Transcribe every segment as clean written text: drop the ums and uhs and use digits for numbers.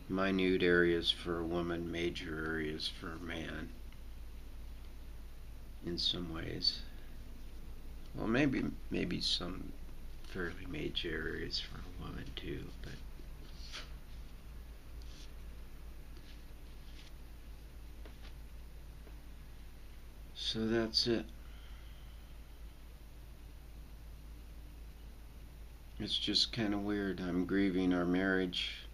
minute areas for a woman, major areas for a man in some ways. Well, maybe some fairly major areas for a woman too, but so that's it. It's just kind of weird. I'm grieving our marriage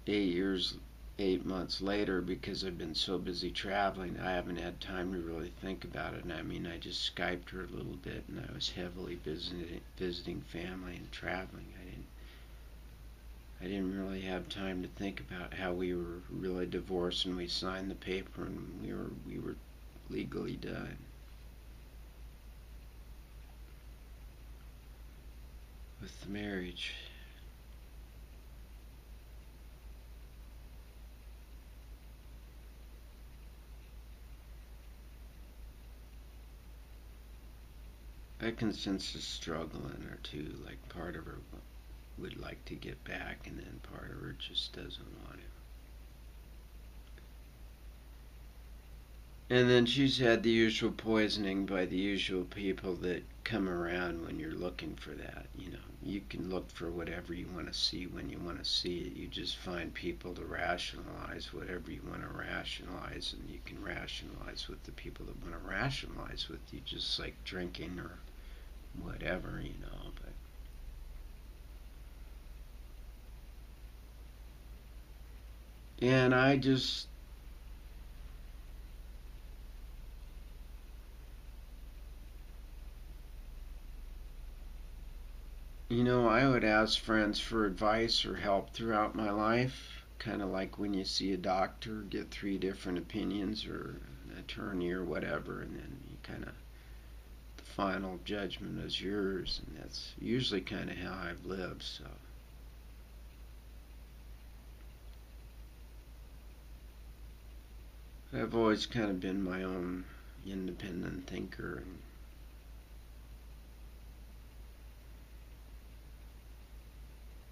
8 years, 8 months later because I've been so busy traveling. I haven't had time to really think about it. And I mean, I just Skyped her a little bit, and I was heavily visiting family and traveling. I didn't really have time to think about how we were really divorced, and we signed the paper, and we were legally done with the marriage. I can sense a struggle in her too. Like part of her would like to get back, and then part of her just doesn't want to. And then she's had the usual poisoning by the usual people that come around when you're looking for that. You know, you can look for whatever you want to see when you want to see it. You just find people to rationalize whatever you want to rationalize, and you can rationalize with the people that want to rationalize with you, just like drinking or whatever, you know. And I just, I would ask friends for advice or help throughout my life, kind of like when you see a doctor, get 3 different opinions or an attorney or whatever, and then you kind of, the final judgment is yours, and that's usually kind of how I've lived, so. I've always kind of been my own independent thinker, and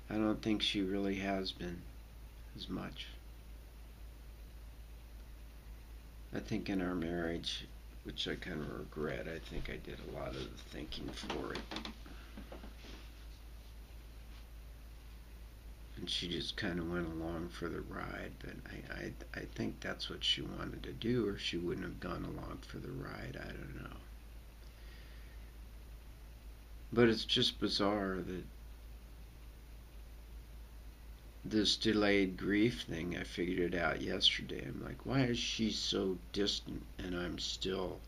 I don't think she really has been as much. I think in our marriage, which I kind of regret, I think I did a lot of the thinking for it. And she just kind of went along for the ride, but I think that's what she wanted to do, or she wouldn't have gone along for the ride. I don't know. But it's just bizarre that this delayed grief thing, I figured it out yesterday. I'm like, why is she so distant and I'm still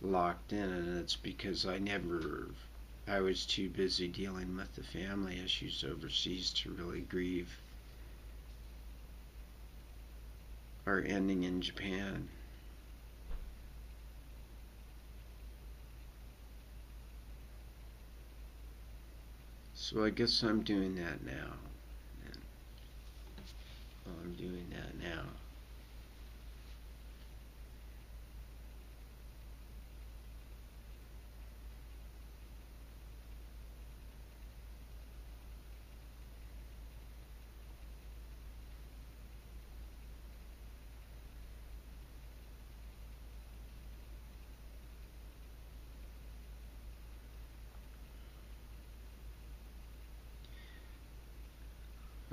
locked in? And it's because I was too busy dealing with the family issues overseas to really grieve our ending in Japan. So I guess I'm doing that now. I'm doing that now.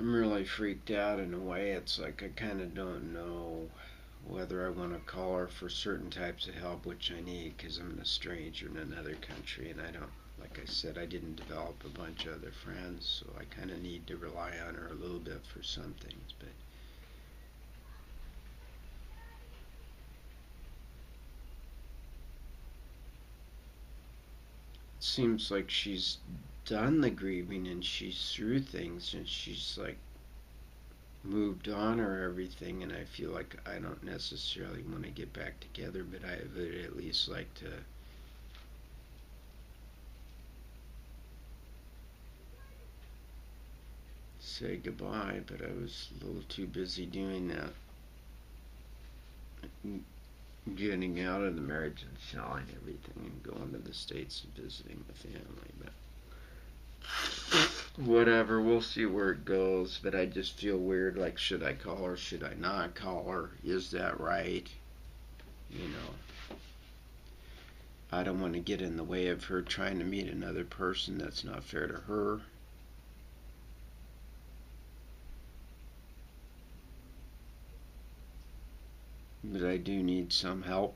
I'm really freaked out in a way. It's like I kind of don't know whether I want to call her for certain types of help, which I need because I'm a stranger in another country, and I don't, like I said, I didn't develop a bunch of other friends, so I kind of need to rely on her a little bit for some things. But it seems like she's done the grieving and she's through things and she's like moved on or everything, and I feel like I don't necessarily want to get back together, but I would at least like to say goodbye, but I was a little too busy doing that, getting out of the marriage and selling everything and going to the States and visiting the family. But whatever, we'll see where it goes. But I just feel weird, like, should I call her, should I not call her, is that right? You know, I don't want to get in the way of her trying to meet another person. That's not fair to her. But I do need some help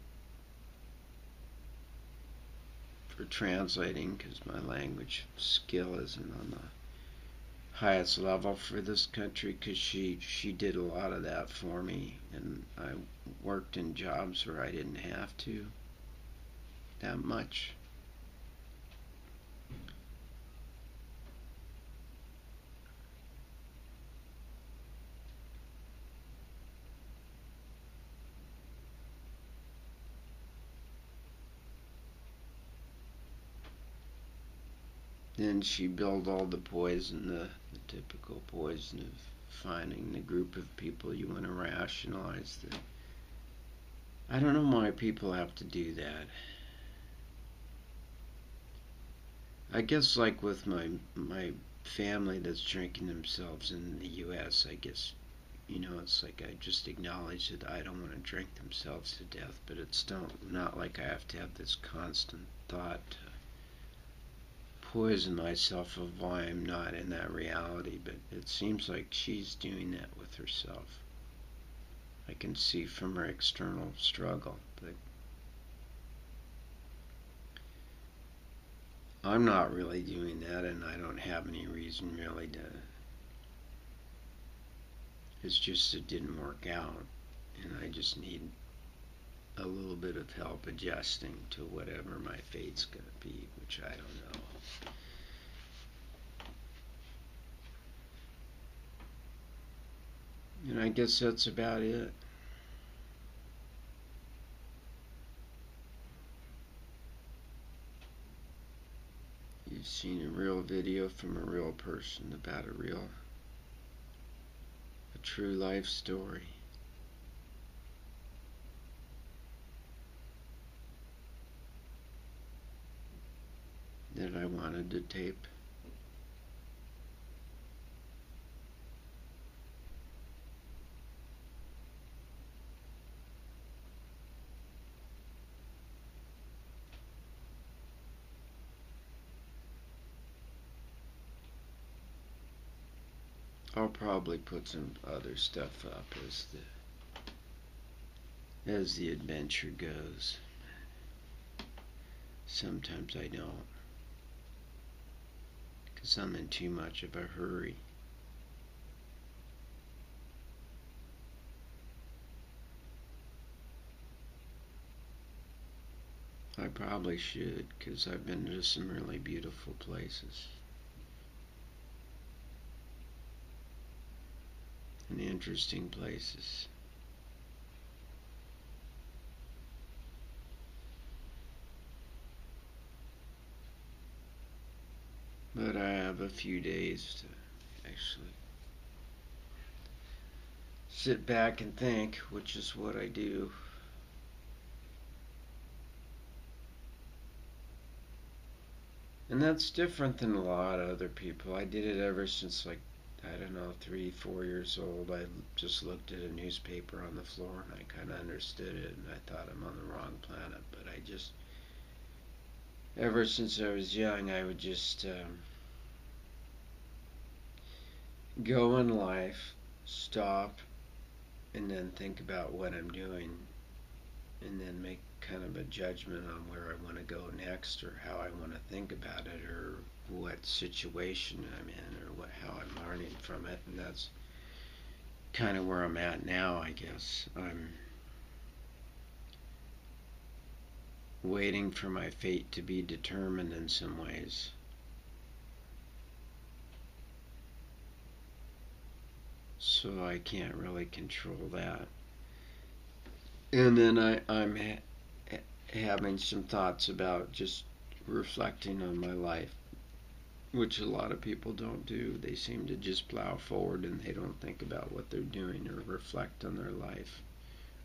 for translating, because my language skill isn't on the highest level for this country, because she did a lot of that for me, and I worked in jobs where I didn't have to that much. Then she built all the poison, the typical poison of finding the group of people you want to rationalize. I don't know why people have to do that. I guess like with my family that's drinking themselves in the U.S., I guess, it's like I just acknowledge that I don't want to drink themselves to death, but it's not like I have to have this constant thought to poison myself of why I'm not in that reality. But it seems like she's doing that with herself. I can see from her external struggle, but I'm not really doing that, and I don't have any reason really to. It's just it didn't work out, and I just need a little bit of help adjusting to whatever my fate's going to be, which I don't know. And I guess that's about it. You've seen a real video from a real person about a true life story. That I wanted to tape. I'll probably put some other stuff up as the adventure goes. Sometimes I don't, because I'm in too much of a hurry. I probably should, because I've been to some really beautiful places and interesting places. But I have a few days to actually sit back and think, which is what I do. And that's different than a lot of other people. I did it ever since, like, I don't know, 3, 4 years old. I just looked at a newspaper on the floor and I kind of understood it, and I thought I'm on the wrong planet. But I just, ever since I was young, I would just go in life, stop, and then think about what I'm doing, and then make kind of a judgment on where I want to go next, or how I want to think about it, or what situation I'm in, or how I'm learning from it. And that's kind of where I'm at now, I guess. I'm waiting for my fate to be determined in some ways. So I can't really control that. And then I'm having some thoughts about just reflecting on my life, which a lot of people don't do. They seem to just plow forward and they don't think about what they're doing or reflect on their life.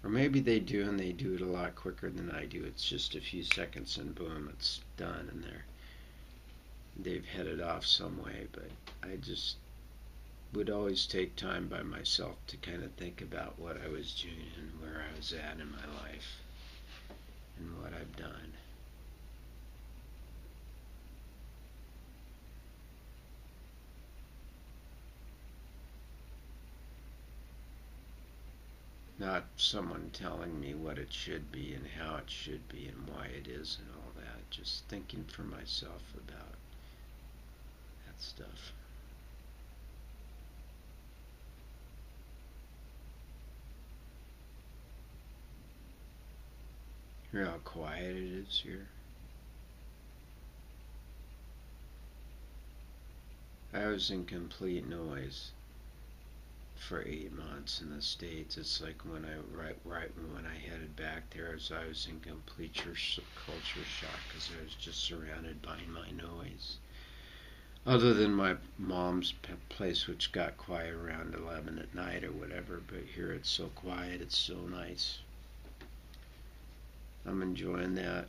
Or maybe they do, and they do it a lot quicker than I do. It's just a few seconds and boom, it's done, and they've headed off some way, but I just would always take time by myself to kind of think about what I was doing and where I was at in my life and what I've done. Not someone telling me what it should be and how it should be and why it is and all that. Just thinking for myself about that stuff. Hear how quiet it is here? I was in complete noise for 8 months in the States. It's like when right when I headed back there, as I was in complete culture shock because I was just surrounded by my noise. Other than my mom's place, which got quiet around 11 at night or whatever, but here it's so quiet, it's so nice. I'm enjoying that.